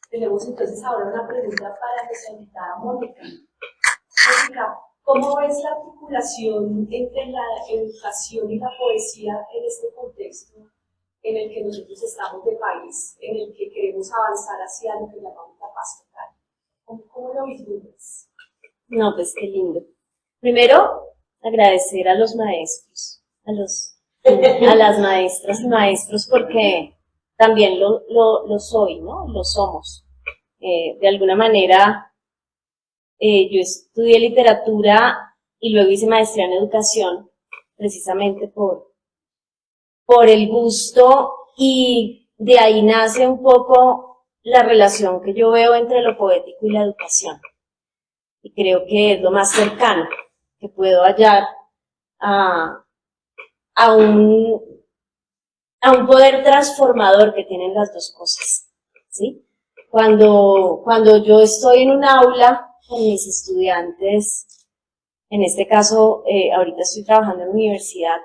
Tenemos entonces ahora una pregunta para nuestra invitada Mónica. Mónica, ¿cómo ves la articulación entre la educación y la poesía en este contexto en el que nosotros estamos de país, en el que queremos avanzar hacia lo que llamamos la paz total? ¿Cómo lo vislumbras? No, pues qué lindo. Primero, agradecer a los maestros, a las maestras y maestros, porque también lo soy, ¿no? Lo somos. De alguna manera, yo estudié literatura y luego hice maestría en educación, precisamente por el gusto, y de ahí nace un poco la relación que yo veo entre lo poético y la educación. Y creo que es lo más cercano que puedo hallar a un poder transformador que tienen las dos cosas, ¿sí? Cuando yo estoy en un aula con mis estudiantes, en este caso, ahorita estoy trabajando en la universidad,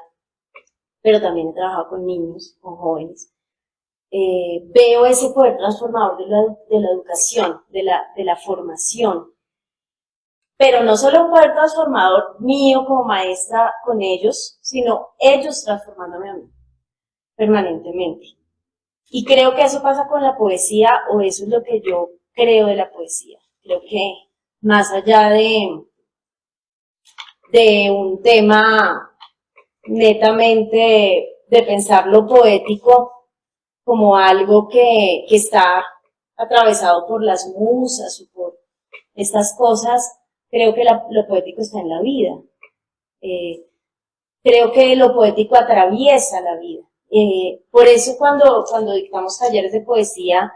pero también he trabajado con niños, con jóvenes, veo ese poder transformador de la educación, de la formación, pero no solo un poder transformador mío como maestra con ellos, sino ellos transformándome a mí, permanentemente. Y creo que eso pasa con la poesía, o eso es lo que yo creo de la poesía. Creo que más allá de un tema netamente de pensar lo poético como algo que está atravesado por las musas o por estas cosas, creo que lo poético está en la vida. Creo que lo poético atraviesa la vida. Por eso cuando dictamos talleres de poesía,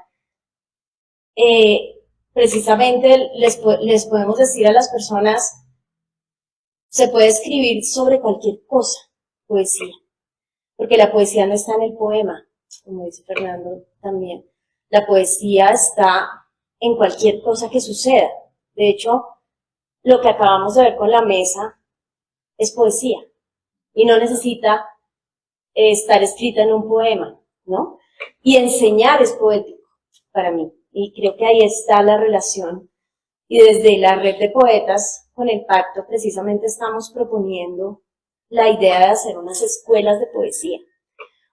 precisamente les podemos decir a las personas, se puede escribir sobre cualquier cosa, poesía, porque la poesía no está en el poema, como dice Fernando también. La poesía está en cualquier cosa que suceda. De hecho, lo que acabamos de ver con la mesa es poesía y no necesita estar escrita en un poema, ¿no? Y enseñar es poético para mí, y creo que ahí está la relación. Y desde la red de poetas, con el pacto, precisamente estamos proponiendo la idea de hacer unas escuelas de poesía.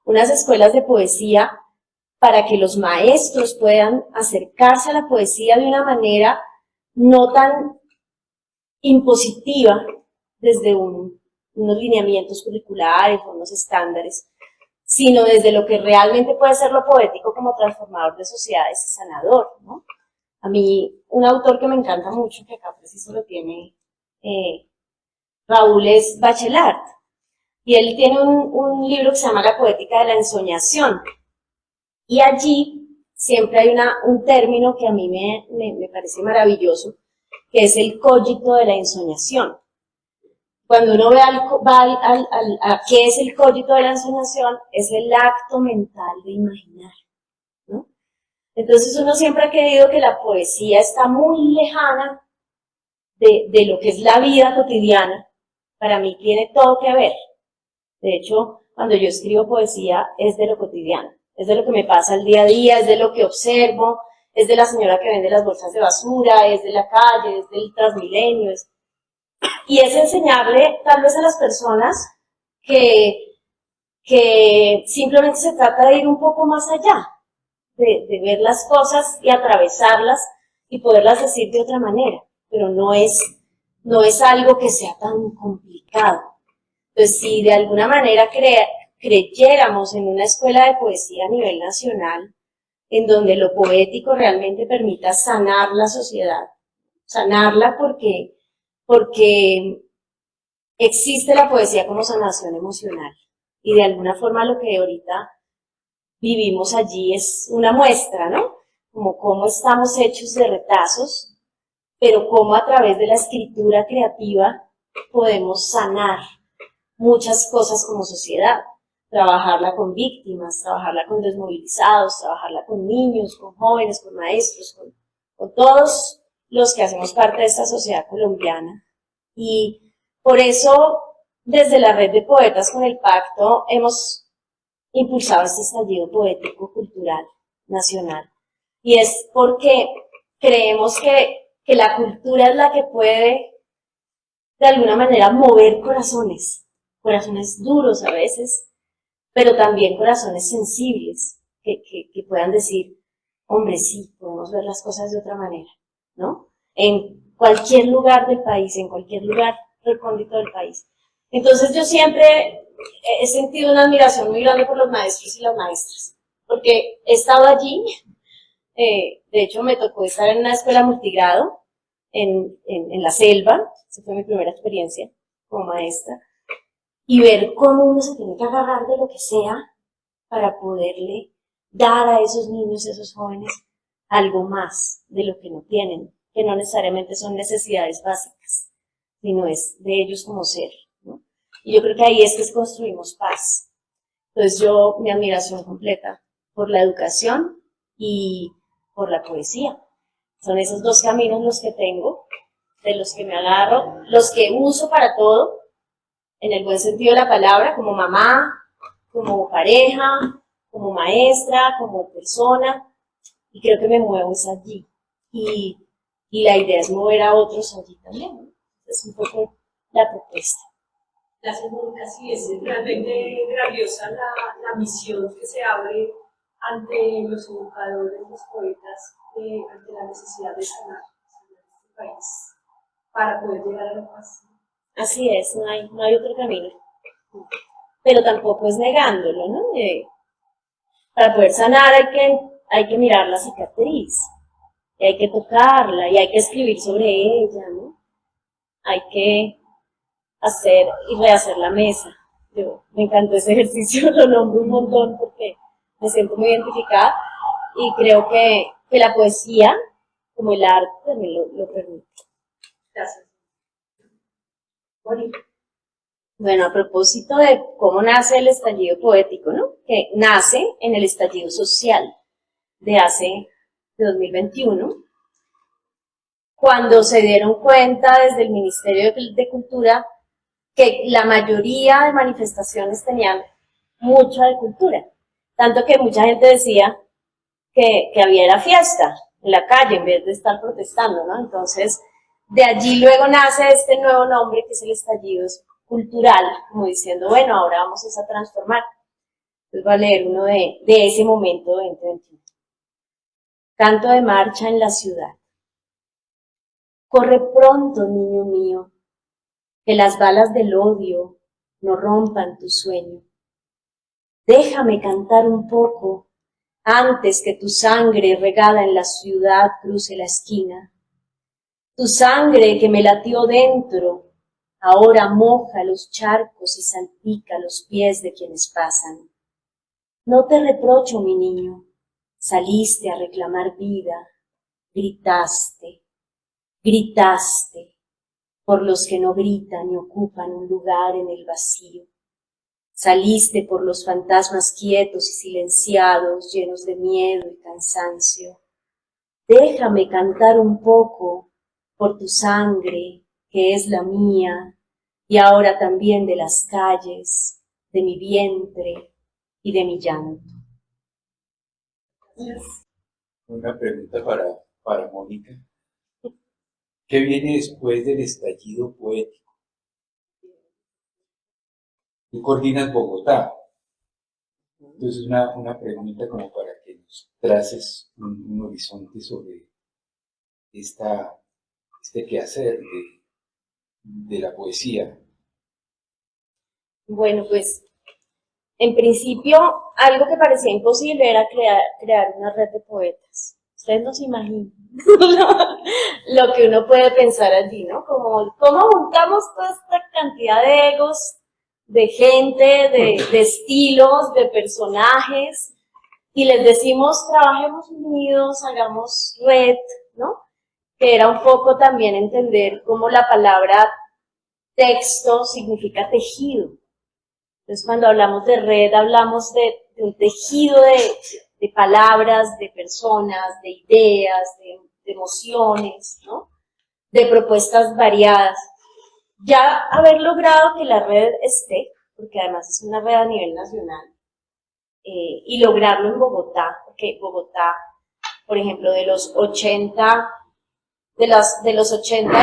Unas escuelas de poesía para que los maestros puedan acercarse a la poesía de una manera no tan impositiva desde unos lineamientos curriculares o unos estándares, sino desde lo que realmente puede ser lo poético como transformador de sociedades y sanador, ¿no? A mí, un autor que me encanta mucho, que acá preciso lo tiene Raúl, es Bachelard, y él tiene un libro que se llama La poética de la ensoñación, y allí siempre hay un término que a mí me parece maravilloso, que es el cogito de la ensoñación. Cuando uno va a qué es el cogito de la ensoñación, es el acto mental de imaginar, ¿no? Entonces uno siempre ha creído que la poesía está muy lejana de lo que es la vida cotidiana. Para mí tiene todo que ver. De hecho, cuando yo escribo poesía es de lo cotidiano, es de lo que me pasa el día a día, es de lo que observo, es de la señora que vende las bolsas de basura, es de la calle, es del Transmilenio, y es enseñable tal vez a las personas que simplemente se trata de ir un poco más allá, de ver las cosas y atravesarlas y poderlas decir de otra manera, pero no es algo que sea tan complicado. Entonces, si de alguna manera creyéramos en una escuela de poesía a nivel nacional, en donde lo poético realmente permita sanar la sociedad, sanarla porque existe la poesía como sanación emocional, y de alguna forma lo que ahorita vivimos allí es una muestra, ¿no? Como cómo estamos hechos de retazos, pero cómo a través de la escritura creativa podemos sanar muchas cosas como sociedad, trabajarla con víctimas, trabajarla con desmovilizados, trabajarla con niños, con jóvenes, con maestros, con todos los que hacemos parte de esta sociedad colombiana. Y por eso, desde la red de poetas con el pacto, hemos impulsado este estallido poético cultural nacional, y es porque creemos que la cultura es la que puede, de alguna manera, mover corazones, corazones duros a veces, pero también corazones sensibles, que puedan decir, hombre, sí, podemos ver las cosas de otra manera, ¿no? En cualquier lugar del país, en cualquier lugar recóndito del país. Entonces yo siempre he sentido una admiración muy grande por los maestros y las maestras, porque he estado allí, de hecho me tocó estar en una escuela multigrado en la selva, esa fue mi primera experiencia como maestra, y ver cómo uno se tiene que agarrar de lo que sea para poderle dar a esos niños, a esos jóvenes, algo más de lo que no tienen, que no necesariamente son necesidades básicas, sino es de ellos como ser, ¿no? Y yo creo que ahí es que construimos paz. Entonces yo, mi admiración completa por la educación y por la poesía. Son esos dos caminos los que tengo, de los que me agarro, los que uso para todo, en el buen sentido de la palabra, como mamá, como pareja, como maestra, como persona, y creo que me muevo es allí. Y la idea es mover a otros allí también, ¿no? Es un poco la propuesta. Gracias, Mónica. Sí, es realmente grandiosa la misión que se abre ante los educadores, los poetas, ante la necesidad de sanar este país para poder llegar a la paz. Así es, no hay otro camino. Pero tampoco es negándolo, ¿no? Para poder sanar hay que mirar la cicatriz, y hay que tocarla, y hay que escribir sobre ella, ¿no? Hay que hacer y rehacer la mesa. Me encantó ese ejercicio, lo nombro un montón porque me siento muy identificada y creo que la poesía, como el arte, también lo permite. Gracias. Bonito. Bueno, a propósito de cómo nace el estallido poético, ¿no? Que nace en el estallido social de 2021, cuando se dieron cuenta desde el Ministerio de Cultura que la mayoría de manifestaciones tenían mucha de cultura, tanto que mucha gente decía que había era fiesta en la calle en vez de estar protestando, ¿no? Entonces, de allí luego nace este nuevo nombre que es el estallido cultural, como diciendo, bueno, ahora vamos a transformar. Entonces voy a leer uno de ese momento de 2021. Canto de marcha en la ciudad. Corre pronto, niño mío, que las balas del odio no rompan tu sueño. Déjame cantar un poco antes que tu sangre regada en la ciudad cruce la esquina. Tu sangre que me latió dentro, ahora moja los charcos y salpica los pies de quienes pasan. No te reprocho, mi niño, saliste a reclamar vida, gritaste, gritaste, por los que no gritan y ocupan un lugar en el vacío. Saliste por los fantasmas quietos y silenciados, llenos de miedo y cansancio. Déjame cantar un poco por tu sangre, que es la mía, y ahora también de las calles, de mi vientre y de mi llanto. Una pregunta para Mónica. ¿Qué viene después del estallido poético? Tú coordinas Bogotá. Entonces, una pregunta como para que nos traces un horizonte sobre este quehacer de la poesía. Bueno, pues, en principio, algo que parecía imposible era crear una red de poetas. Ustedes no se imaginan lo que uno puede pensar allí, ¿no? Como, ¿cómo juntamos toda esta cantidad de egos, de gente, de estilos, de personajes, y les decimos, trabajemos unidos, hagamos red, ¿no? Que era un poco también entender cómo la palabra texto significa tejido. Entonces, cuando hablamos de red, hablamos de un tejido de palabras, de personas, de ideas, de emociones, ¿no? De propuestas variadas. Ya haber logrado que la red esté, porque además es una red a nivel nacional, y lograrlo en Bogotá, porque Bogotá, por ejemplo, de los 80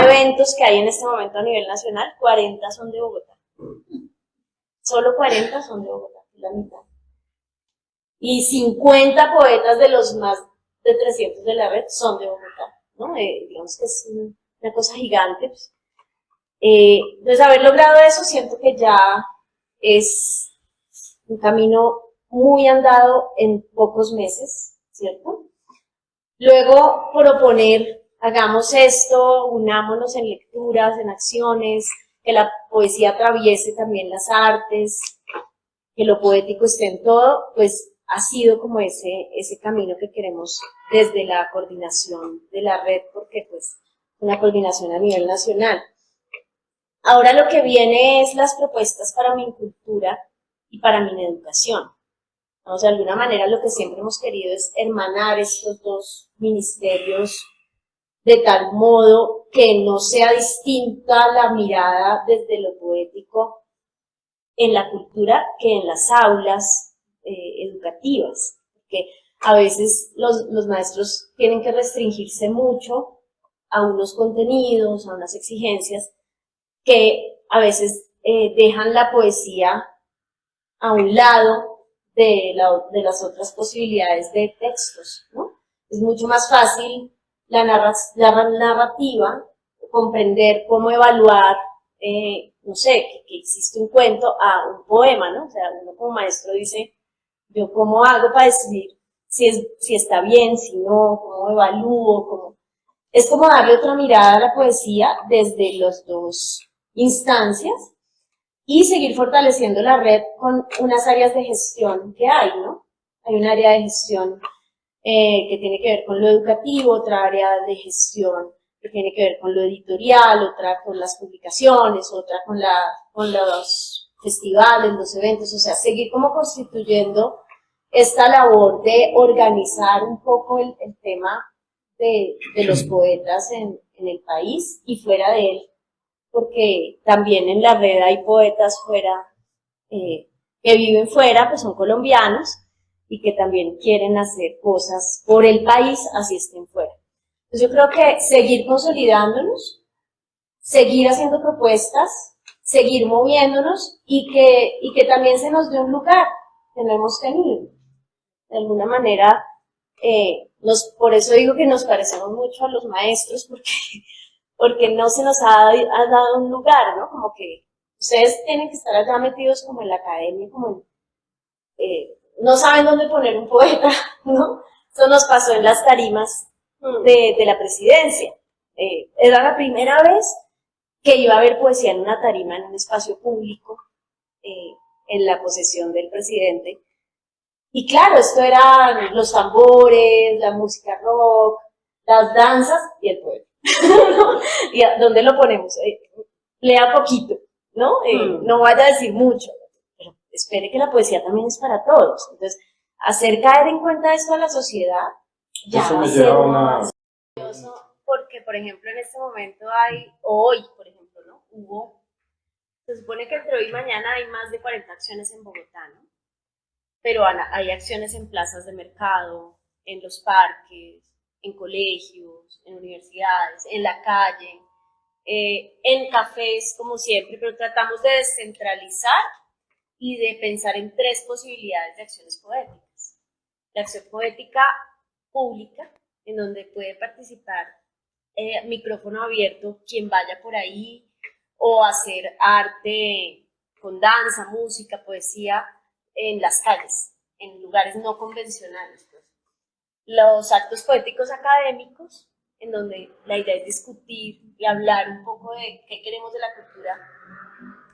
eventos que hay en este momento a nivel nacional, 40 son de Bogotá. Solo 40 son de Bogotá, la mitad. Y 50 poetas de los más de 300 de la red son de Bogotá, ¿no? Digamos que es una cosa gigante. Pues. Entonces, haber logrado eso, siento que ya es un camino muy andado en pocos meses, ¿cierto? Luego, proponer, hagamos esto, unámonos en lecturas, en acciones, que la poesía atraviese también las artes, que lo poético esté en todo, pues ha sido como ese camino que queremos desde la coordinación de la red, porque pues una coordinación a nivel nacional. Ahora lo que viene es las propuestas para mi cultura y para mi educación. O sea, de alguna manera lo que siempre hemos querido es hermanar estos dos ministerios de tal modo que no sea distinta la mirada desde lo poético en la cultura que en las aulas educativas. Porque a veces los maestros tienen que restringirse mucho a unos contenidos, a unas exigencias, que a veces dejan la poesía a un lado de las otras posibilidades de textos, ¿no? Es mucho más fácil la narrativa, comprender cómo evaluar, no sé, que existe un cuento a un poema, ¿no? O sea, uno como maestro dice, yo cómo hago para decidir si está bien, si no, cómo evalúo, cómo... Es como darle otra mirada a la poesía desde las dos instancias y seguir fortaleciendo la red con unas áreas de gestión que hay, ¿no? Hay un área de gestión que tiene que ver con lo educativo, otra área de gestión que tiene que ver con lo editorial, otra con las publicaciones, otra con los festivales, los eventos, o sea, seguir como constituyendo esta labor de organizar un poco el tema de los poetas en el país y fuera de él, porque también en la red hay poetas fuera, que viven fuera, pues son colombianos, y que también quieren hacer cosas por el país, así estén fuera. Entonces yo creo que seguir consolidándonos, seguir haciendo propuestas, seguir moviéndonos y que también se nos dé un lugar que no hemos tenido. De alguna manera, por eso digo que nos parecemos mucho a los maestros, porque no se nos ha dado un lugar, ¿no? Como que ustedes tienen que estar allá metidos como en la academia, como no saben dónde poner un poeta, ¿no? Eso nos pasó en las tarimas de la presidencia. Era la primera vez que iba a haber poesía en una tarima, en un espacio público, en la posesión del presidente. Y claro, esto eran los tambores, la música rock, las danzas y el poeta. ¿No? ¿Y a dónde lo ponemos? Lea poquito, ¿no? No vaya a decir mucho, pero espere que la poesía también es para todos. Entonces, hacer caer en cuenta esto a la sociedad ya Eso va a me ser lleva a más curioso, porque, por ejemplo, en este momento hoy, por ejemplo, ¿no? Se supone que entre hoy y mañana hay más de 40 acciones en Bogotá, ¿no? Pero hay acciones en plazas de mercado, en los parques, en colegios, en universidades, en la calle, en cafés, como siempre, pero tratamos de descentralizar y de pensar en tres posibilidades de acciones poéticas. La acción poética pública, en donde puede participar micrófono abierto quien vaya por ahí, o hacer arte con danza, música, poesía, en las calles, en lugares no convencionales. Pues. Los actos poéticos académicos, en donde la idea es discutir y hablar un poco de qué queremos de la cultura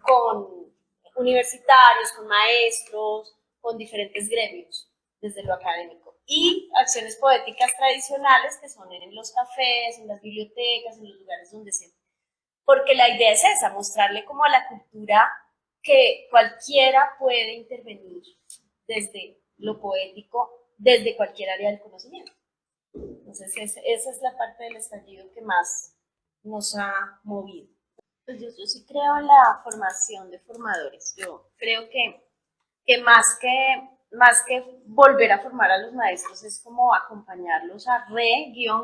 con universitarios, con maestros, con diferentes gremios, desde lo académico. Y acciones poéticas tradicionales, que son en los cafés, en las bibliotecas, en los lugares donde se... Porque la idea es esa, mostrarle como a la cultura que cualquiera puede intervenir desde lo poético, desde cualquier área del conocimiento. Entonces, esa es la parte del estallido que más nos ha movido. Pues yo sí creo en la formación de formadores. Yo creo que más que más que volver a formar a los maestros, es como acompañarlos a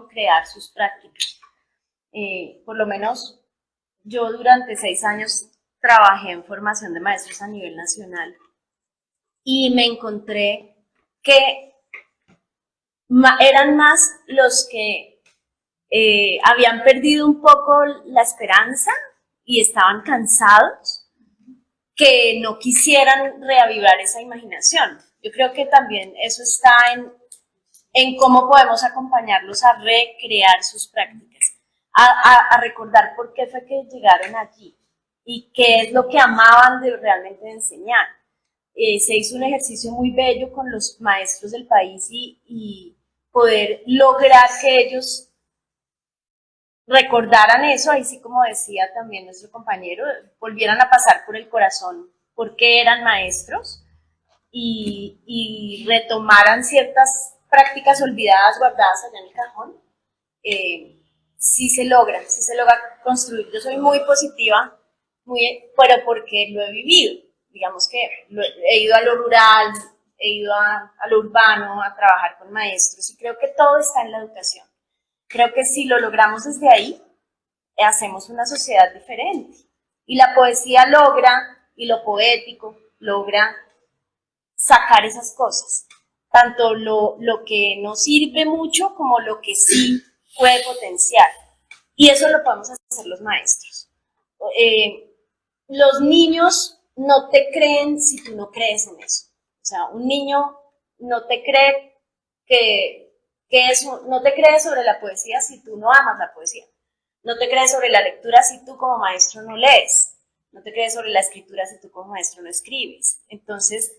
crear sus prácticas. Por lo menos yo durante 6 años trabajé en formación de maestros a nivel nacional y me encontré que eran más los que habían perdido un poco la esperanza y estaban cansados, que no quisieran reavivar esa imaginación. Yo creo que también eso está en cómo podemos acompañarlos a recrear sus prácticas, a recordar por qué fue que llegaron allí y qué es lo que amaban realmente de enseñar. Se hizo un ejercicio muy bello con los maestros del país y poder lograr que ellos recordaran eso, ahí sí como decía también nuestro compañero, volvieran a pasar por el corazón por qué eran maestros y retomaran ciertas prácticas olvidadas, guardadas allá en el cajón. Sí se logra construir. Yo soy muy positiva, pero porque lo he vivido. Digamos que he ido a lo rural, he ido a lo urbano a trabajar con maestros y creo que todo está en la educación. Creo que si lo logramos desde ahí, hacemos una sociedad diferente. Y la poesía logra, y lo poético logra sacar esas cosas. Tanto lo que nos sirve mucho como lo que sí puede potenciar. Y eso lo podemos hacer los maestros. Los niños no te creen si tú no crees en eso. O sea, un niño no te cree no te cree sobre la poesía si tú no amas la poesía. No te crees sobre la lectura si tú como maestro no lees. No te crees sobre la escritura si tú como maestro no escribes. Entonces,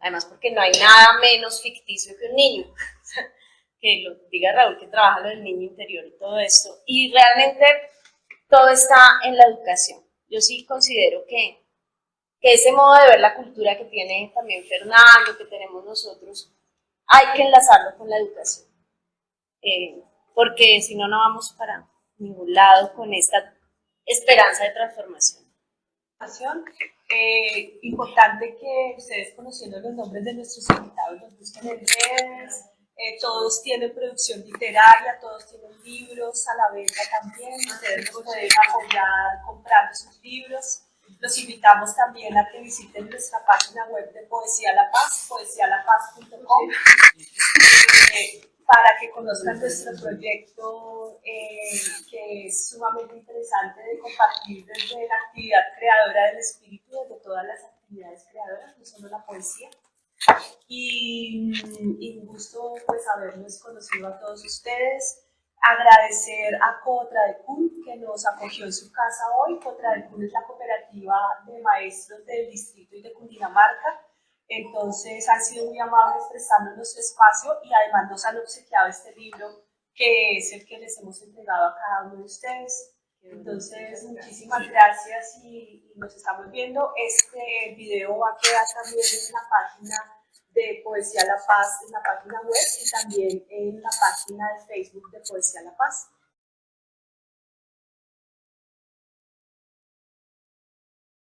además porque no hay nada menos ficticio que un niño. Que lo diga Raúl, que trabaja lo del niño interior y todo esto. Y realmente todo está en la educación. Yo sí considero que ese modo de ver la cultura que tiene también Fernando, que tenemos nosotros, hay que enlazarlo con la educación. Porque si no, no vamos para ningún lado con esta esperanza de transformación. Importante que ustedes, conociendo los nombres de nuestros invitados, los busquen en redes. Todos tienen producción literaria, todos tienen libros a la venta también. Ustedes los pueden apoyar comprando sus libros. Los invitamos también a que visiten nuestra página web de Poesía La Paz, poesialapaz.com, para que conozcan nuestro proyecto, que es sumamente interesante de compartir desde la actividad creadora del espíritu, desde todas las actividades creadoras, no solo la poesía. Y un gusto pues haberlos conocido a todos ustedes. Agradecer a Cotradecún que nos acogió en su casa hoy. Cotradecún es la cooperativa de maestros del distrito y de Cundinamarca. Entonces han sido muy amables prestándonos su espacio y además nos han obsequiado este libro que es el que les hemos entregado a cada uno de ustedes. Entonces, muchísimas gracias y nos estamos viendo. Este video va a quedar también en la página de Poesía La Paz, en la página web y también en la página de Facebook de Poesía La Paz.